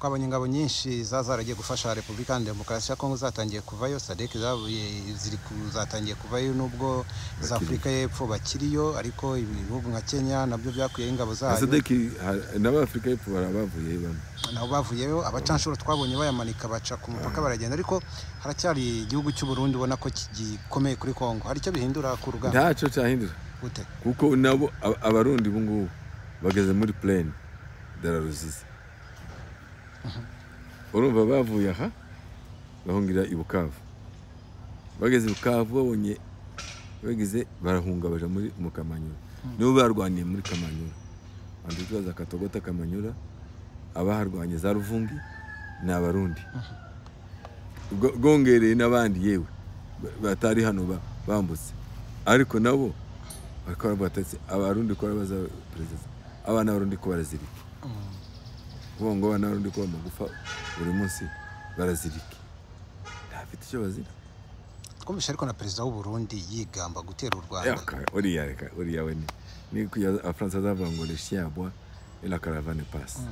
twabonye ingabo nyinshi zaragiye gufasha Repubulika ya Demokarasi ya Kongo zatangiye kuvayo, SADC ziri kuzatangiye kuvayo nubwo za Afrika y'Epfo bakiriyo, ariko ibihugu nka Kenya nabyo byakuye ingabo zayo. SADC n'aba Afrika y'Epfo barabavuye bamwe nabo bavuyeyo, abacanshuro twabonye bayamanika baca ku mupaka baragenda, ariko haracyari igihugu cy'u Burundi ubona ko gikomeye kuri Kongo. Hari icyo bihindura ku rugamba? Ntacyo cyahindura gute? Kuko nabo abarundi bungu bageze muri plaine de la Ruzizi. Urumva bavuye aha bahungira i Bukavu, bageze i Bukavu babonye bageze barahunga baja muri mu Kamanyura, nibo barwaniye muri Kamanyura, andi twaza Katogota Kamanyura, abaharwanye za Ruvungi n'abarundi gongereye n'abandi yewe batari hano bambutse, ariko nabo bakora batetse abarundi ko baza perezida, abana barundi ko barazirika ngo abana barundi ko bamagufa buri munsi barazirika, ntafite icyo bazira. Twumvishe ariko na perezida w'u Burundi yigamba gutera u Rwanda. Uriya we ni kuya France zavuga ngo le chien aboie et la caravane passe.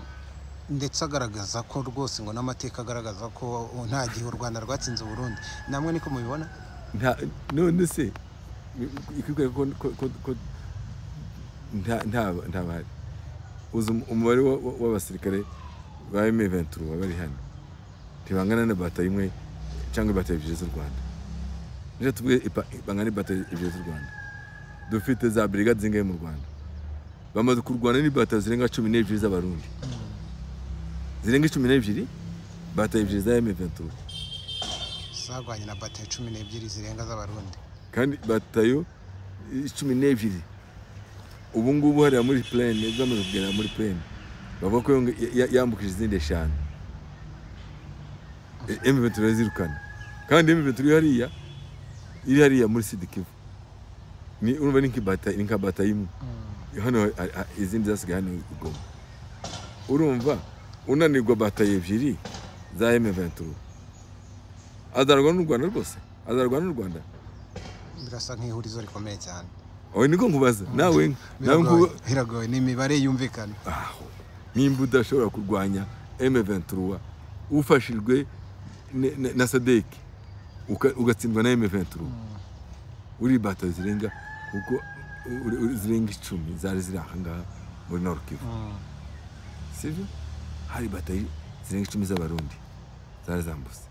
Ndetse agaragaza ko rwose ngo n'amateka agaragaza ko nta gihe u Rwanda rwatsinze u Burundi. Namwe niko mubibona? None se ikikwe ko nta bahari. Uzi umubare w'abasirikare ba M23 bari hano ntibangana na bataye imwe cyangwa bataye ebyiri z'u Rwanda. Nje tubwe bangana bataye ebyiri z'u Rwanda. Dufite za brigade zingahe mu Rwanda, bamaze kurwana ni bataye zirenga 12 z'abarundi, zirenga 12 bataye ebyiri za M23 zagwanye na bataye 12 zirenga z'abarundi, kandi batayo 12 ubu ngubu hari muri plaine zamaze kugera muri plaine, bavuga ko yambukije izindi 5 M23 zirukana, kandi M23 iri hariya muri Sud Kivu, ni urumva ninka bataye imwe hano, izindi zasigaye hano Goma. Urumva unanirwa bataye ebyiri za M23 azarwa n'u Rwanda rwose, azarwa n'u Rwanda, birasa nk'ihurizo rikomeye cyane. Oye niko nkubaza nawe biragoye, ni imibare yumvikana. Nimba udashobora kurwanya M23 ufashijwe na SADC ugatsindwa na M23 uri bataye zirenga, kuko zirenga 10 zari ziri aha ngaha muri Nord Kivu, sivyo? Hari bataye zirenga 10 z'abarundi zari zambuse,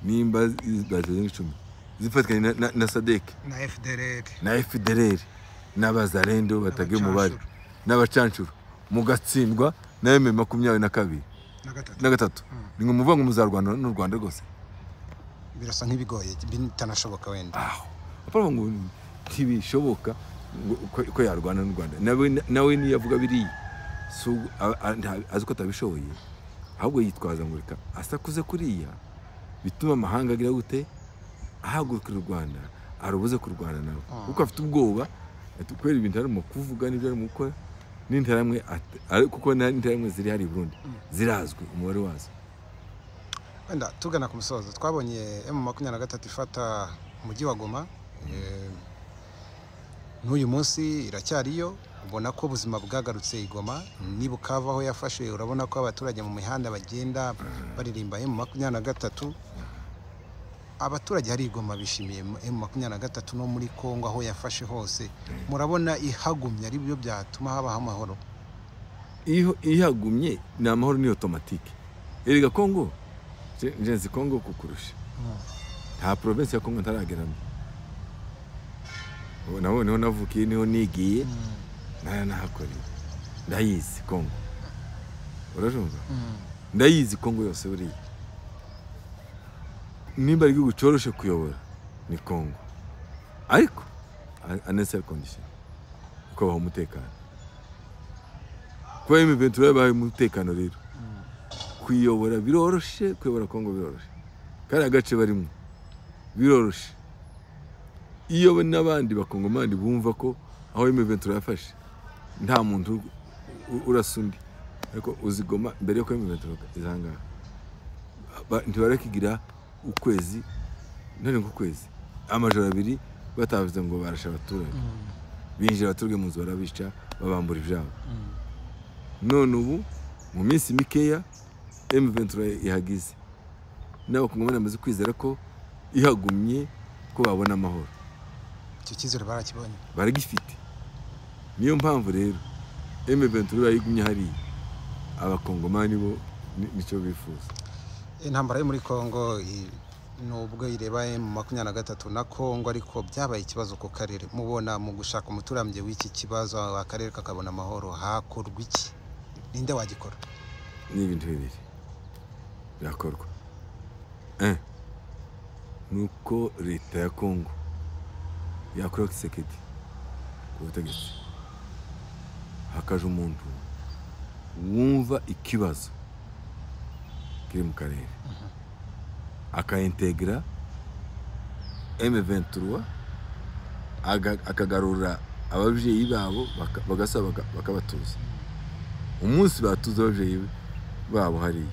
nimba bataye 10 zifatikanye na SADC na FDLR n'abazarendo batage umubare n'abacancuro, mugatsindwa na M22 na gatatu, ni ngo muvuga ngo muzarwana n'u Rwanda rwose. Birasa nk'ibigoye bitanashoboka wenda. Apara ngo ntibishoboka ko yarwana n'u Rwanda, nawe ni yavuga biri so azi ko atabishoboye, ahubwo yitwaza ngo reka asakuze kuriya bituma amahanga agira gute ahagurukira u Rwanda arubuze kurwana nawe, kuko afite ubwoba kwera ibintu ari mu kuvuga n'ibyo ari mu gukora n'intaramwe, kuko n'intaramwe ziri hari i Burundi zirazwi umubare wazo. Wenda tugana ku musozo, twabonye M23 ifata umujyi wa Goma, n'uyu munsi iracyariyo, ubona ko ubuzima bwagarutse i Goma. Niba Bukavu aho yafashe urabona ko abaturage mu mihanda bagenda baririmba M23. Abaturage hari i Goma bishimiye M23 no muri Kongo aho yafashe hose, murabona ihagumye ari byo byatuma habaho amahoro? Ihagumye ni amahoro ni automatique. Erega Kongo njenzi Kongo kukurusha, nta province ya Kongo ntarageramo. Nabo niho navukiye, niho nigiye, nahakora, ndayizi Kongo, urajumva? Ndayizi Kongo yose buriya. Nimba ari igihugu cyoroshe kuyobora ni Kongo, ariko unnecessary condition uko baho umutekano, kwa M23 yabaye umutekano rero kuyobora biroroshe, kuyobora Kongo biroroshe, kandi agace barimo biroroshe. Iyo n'abandi bakongomani bumva ko aho M23 yafashe nta muntu urasundi, ariko uzigoma mbere yo ko M23 izanga ntibarakigira ukwezi, none ukwezi amajoro 2 batavuze ngo barasha abaturage, binjira abaturage mu nzu barabica babambura ibyabo. None ubu mu minsi mikeya M23 ihagize n'abakongomani bamaze kwizera ko ihagumye ko babona amahoro. icyo cyizere barakibonye baragifite. Niyo mpamvu rero M23 bayigumye hariya, abakongomani bo nicyo bifuza. intambara yo muri Kongo nubwo ireba M23 na Kongo, ariko byabaye ikibazo ku karere. Mubona mu gushaka umuturambye w'iki kibazo akarere kakabona amahoro, hakorwa iki? Ninde wagikora? Ni ibintu bibiri byakorwa. Nuko leta ya Kongo yakora Tshisekedi ku butegetsi, hakaje umuntu wumva ikibazo kiri mu karere, akaintegra M23, akagarura ababyeyi babo bagasaba bakabatuza. Umunsi batuza ababyeyi babo hariya,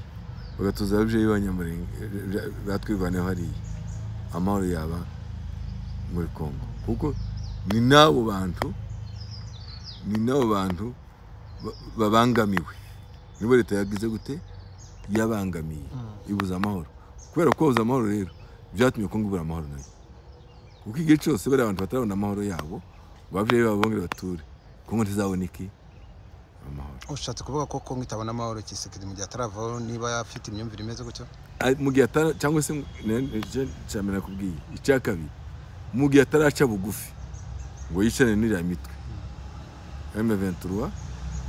bagatuza ababyeyi b'Abanyamulenge batwivaneho hariya, amahoro yaba muri Kongo. Kuko ni nabo bantu babangamiwe, nibo leta yagize gute yabangamiye, ibuza amahoro. Kubera ko ubuza amahoro rero byatumye Kongo ibura amahoro nayo, kuko igihe cyose bari abantu batarabona amahoro yabo, ababyeyi babo bongere bature, Kongo ntizabona iki amahoro. Ushatse kuvuga ko Kongo itabona amahoro Tshisekedi mu gihe ataravaho, niba afite imyumvire imeze gutyo? Mu gihe cyangwa se cyamena kubwiye icya kabiri, mu gihe ataraca bugufi ngo yicane n'iriya mitwe M23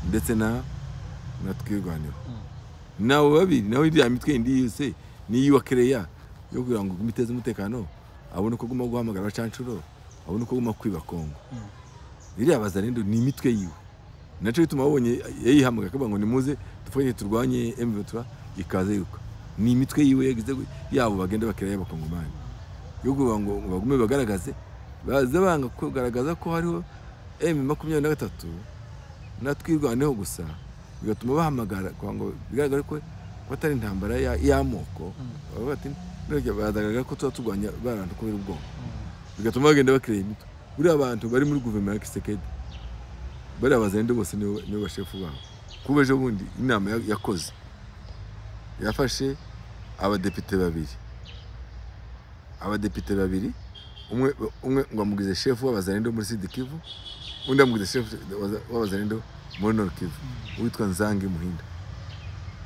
ndetse na twirwaneho, nabo babiri nawe iriya mitwe indi yose niyo wakereya yo kugira ngo gumiteze umutekano, abone ko guma guhamagara abacancuro, abone ko guma kwiba Kongo. Iriya bazarendo ni imitwe yiwe, naco bituma babonye yayihamagara akavuga ngo nimuze dufanye turwanye M23, ikaze yuko ni imitwe yiwe yagize yabo bagenda bakereya abakongomani, yo kuvuga ngo bagume bagaragaze, baza banga kugaragaza ko hariho M23 na twirwaneho gusa, bigatuma bahamagara kwa ngo bigaragare ko batari intambara y'amoko, bati bazagaragara ko tuba turwanya barantu kubera ubwonko, bigatuma bagenda bakireye imitwe. Buriya abantu bari muri guverinoma ya Tshisekedi bari abazende bose nibo bashefu babo. Kuba ejo bundi inama yakoze yafashe abadepite babiri, umwe ngo amugize shefu w'abazarendo muri Sud Kivu, undi amugize shefu w'abazarendo muri Nord Kivu, witwa Nzangi Muhinda.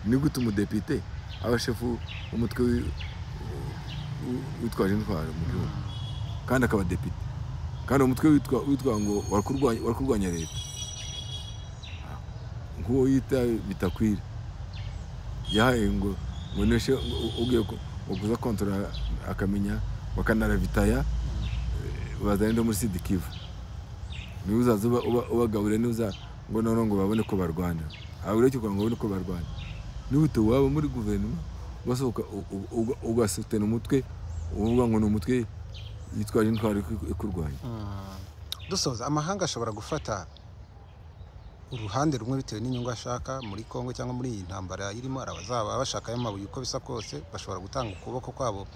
Ni gute umudepite aba shefu umutwe witwaje intwaro mu gihugu kandi akaba depite, kandi umutwe witwa ngo warakurwanya leta, nk'uwo yita Bitakwira yahaye ngo neshe ugiye kuza kontora akamenya wakanara vitaya bazarendo muri Sud Kivu, ni uzaza ubagabure nuza ngo none ngo babone ko barwana, abure cyo ngo babone ko barwana. Ni ute waba muri guverinoma basohoka ugasutena umutwe uvuga ngo ni umutwe yitwaje intwaro ikurwanya. Dusoza, amahanga ashobora gufata uruhande rumwe bitewe n'inyungu ashaka muri Kongo cyangwa muri iyi ntambara irimo, arabazaba bashaka y'amabuye uko bisa kose, bashobora gutanga ukuboko kwabo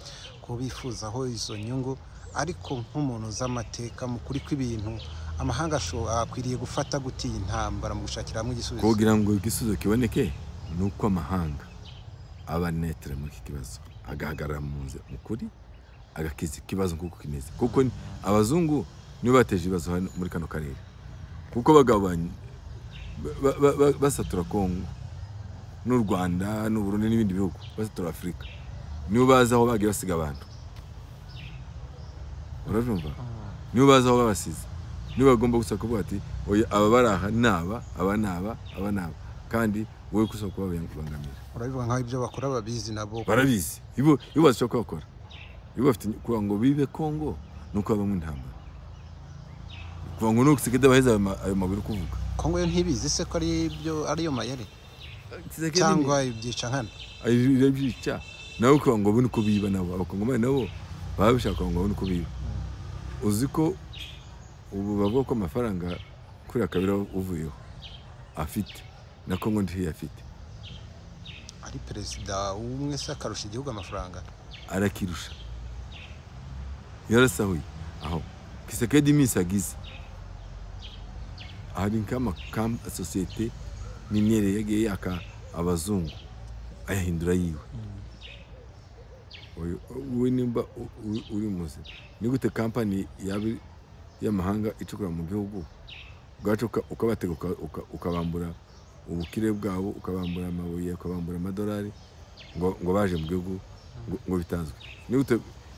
ko bifuzaho izo nyungu. Ariko nk'umuntu z'amateka mu kuri kw'ibintu, amahanga akwiriye gufata gutiya intambara mu gushakira hamwe igisubizo. Kugira ngo igisubizo kiboneke nuko amahanga aba netre muri iki kibazo, agahagarara mu kuri, agakiza ikibazo kuko kimeze. Kuko abazungu nibo bateje ibibazo muri kano karere, kuko bagabanye basatura Kongo n'u Rwanda n'u Burundi n'ibindi bihugu, basatura Afrika, nibo baza aho bagiye basiga abantu. Urumva? Nibo baza aho babasize, nibo bagomba gusaka kuvuga ati oya aba baraha naba kandi wowe kusaba kubangamira. Urabivuga nkaho ibyo bakora babizi nabo barabizi, ibo bashaka bakora, ibo bafite kugira ngo bibe Kongo nuko bamwe intambara, kugira ngo nuko Tshisekedi baheza ayo mabiri kuvuga. Kongo yo ntibizi se ko ariyo mayere cyangwa ibyica nkana ibyica nawe, kugira ngo babone uko biba nabo, abakongomani nabo baba bashaka ngo babone uko biba. Uzi ko ubu bavuga ko amafaranga kuri akabira uvuyeho afite na Kongo ndiye afite, ari perezida umwe se akarusha igihugu amafaranga, arakirusha, yarasahuye. Aho Tshisekedi misagize hari nkama societe miniere yagiye abazungu ayahindura yiwe. We nimba uri muzi ni gute kampani y'amahanga icukura mu gihugu gaco ukabatega ukabambura ubukire bwabo, ukabambura amabuye, ukabambura amadolari ngo baje mu gihugu ngo bitazwe.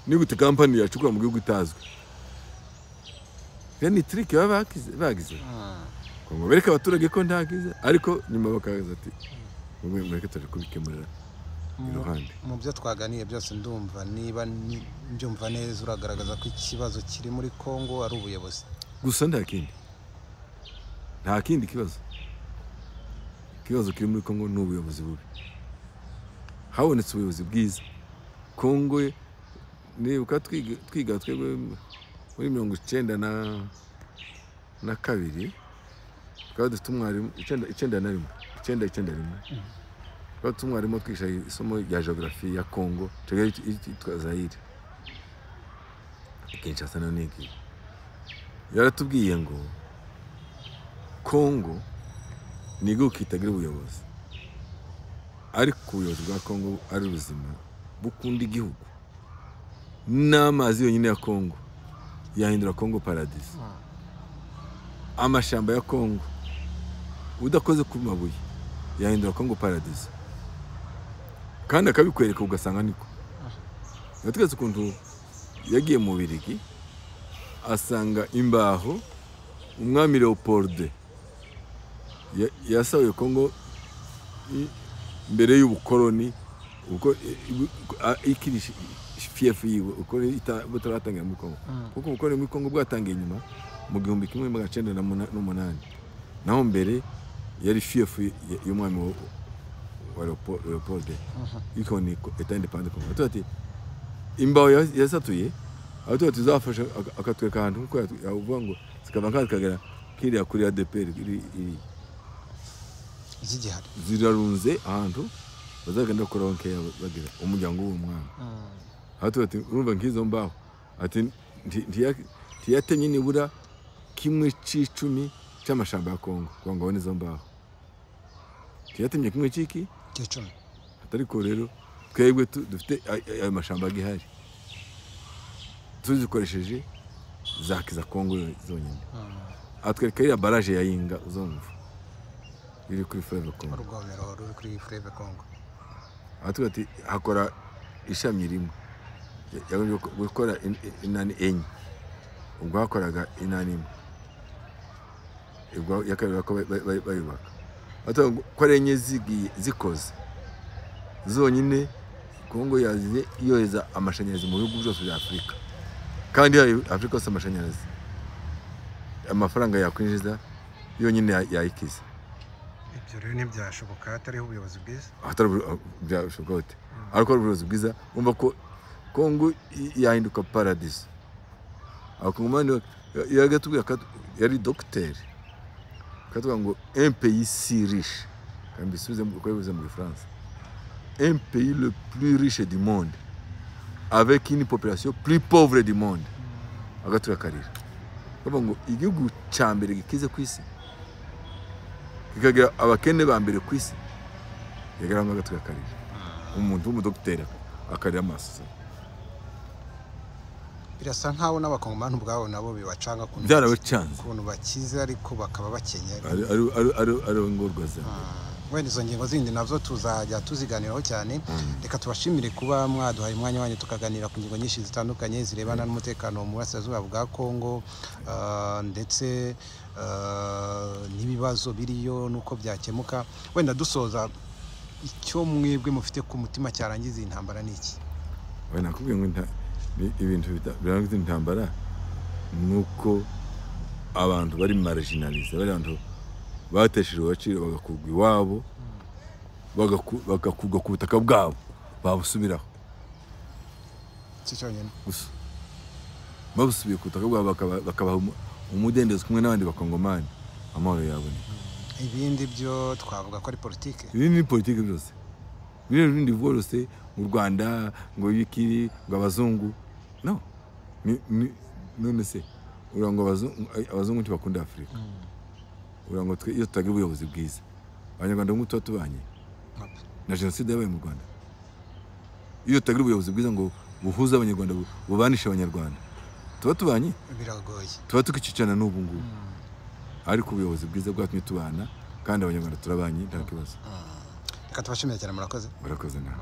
Ni gute kampani yacukura mu gihugu itazwe? Yani trick bagize ngo bereka abaturage ko ntagize, ariko nyuma bakaza ati mureke turi kubikemurira iruhande. Mu byo twaganiye byose ndumva niba mbyumva neza uragaragaza ko ikibazo kiri muri Kongo ari ubuyobozi gusa, nta kindi kibazo. Ikibazo kiri muri Kongo ni ubuyobozi bubi. Habonetse ubuyobozi bwiza Kongo nibuka twiga twebwe muri 1992 twaba dufite umwarimu 1991 twaba dufite umwarimu twisha isomo rya geography ya Kongo yitwa Zaire Kinshasa na Niki. Yaratubwiye ngo Kongo ni igihugu kitagira ubuyobozi, ariko ubuyobozi bwa Kongo ari ubuzima bukunda igihugu. N'amazi yonyine ya Kongo yahindura Kongo paradise. Amashamba ya Kongo udakoze ku mabuye yahindura Kongo paradise, kandi akabikwereka ugasanga niko. Natwese ukuntu yagiye mu Birigi asanga imbaho umwami Leopold yasawe Kongo mbere y'ubukoloni, uko ikirishi fief yiwe uko butaratangira mu Kongo, kuko ubukoloni mu Kongo bwatangiye nyuma mu 1908, naho mbere yari fief y'umwami wa Leopold ikoni eta independent Kongo. Ati imbaho yasatuye aho tuzafasha akatweka ahantu kuko yavuga ngo zikaba kagera kiriya kuri ADPR iri zigihari zirarunze ahantu bazagenda koronke bagira umuryango w'umwana. Aho ati urumva nkizo mbaho ati ntiyatemye nibura kimwe c'icumi cy'amashamba ya Kongo ngo abone izo mbaho. Ntiyatemye kimwe c'iki cy'icumi. Atariko rero twebwe dufite ayo mashamba gihari tuzikoresheje zakiza Kongo zonyine. Atwereka iriya barrage ya Yinga uzumva iri kuri Fleuve Congo, urugomero ruri kuri Fleuve Congo. Ati hakora ishami rimwe yaje gukora inani enye, ubwo hakoraga inani imwe, ubwo yakabira ko bayubaka. Ati ko renye zikoze zonyine Kongo yaziye yoheza amashanyarazi mu bihugu byose bya Afrika, kandi Afrika yose amashanyarazi amafaranga yakwinjiza yonyine yayikiza. Ibyo rero ntibyashoboka atariho ubuyobozi bwiza. Atari byashoboka gute? Ariko ubuyobozi bwiza umva ko Kongo yahinduka paradise. Akongomani yagatubwira yari docteur katubwira ngo un pays si riche, kandi bisubize mu bivuze mu France, un pays le plus riche du monde avec une population plus pauvre du monde. Agatukarira bavuga ngo igihugu cya mbere gikize ku isi kikagira abakene ba mbere ku isi yagira ngo agatukarira umuntu w'umudokiteri akarira amaso. Birasa nkaho n'abakongomani ubwabo nabo bibacanga kuntu bakize ariko bakaba bakenye ari ngorwaza. Wenda izo ngingo zindi navyo tuzajya tuziganiraho cyane. Reka tubashimire kuba mwaduhaye umwanya wanyu tukaganira ku ngingo nyinshi zitandukanye zirebana n'umutekano mu burasirazuba bwa Kongo, ndetse n'ibibazo biriyo nuko byakemuka. Wenda dusoza, icyo mwebwe mufite ku mutima cyarangiza intambara niki? Wenda nakubwiye ngo ibintu birangiza intambara nuko abantu bari marginalize, bari abantu bateshejwe agaciro bagakugwa iwabo, bagakugwa ku butaka bwabo babusubiraho. Cyonyine gusa babusubiye ku butaka bwabo bakabaha umudendezo kumwe n'abandi bakongomani, amahoro yaboneka. Ibindi byo twavuga ko ari politike. Ibindi ni politike byose. Ibindi bwose mu Rwanda ngo yikiri ngo abazungu no none se urango abazungu ntibakunda Afrika. Urango twe iyo tutagira ubuyobozi bwiza, abanyarwanda nk'uko tubanye na jenoside yabaye mu Rwanda. Iyo tagira ubuyobozi bwiza ngo buhuza abanyarwanda bubanisha abanyarwanda tuba tubanye biragoye, tuba tukicicana n'ubu ngubu. Ariko ubuyobozi bwiza bwatumye tubana kandi abanyarwanda turabanye nta kibazo. Reka tubashimire cyane, murakoze. Murakoze nawe.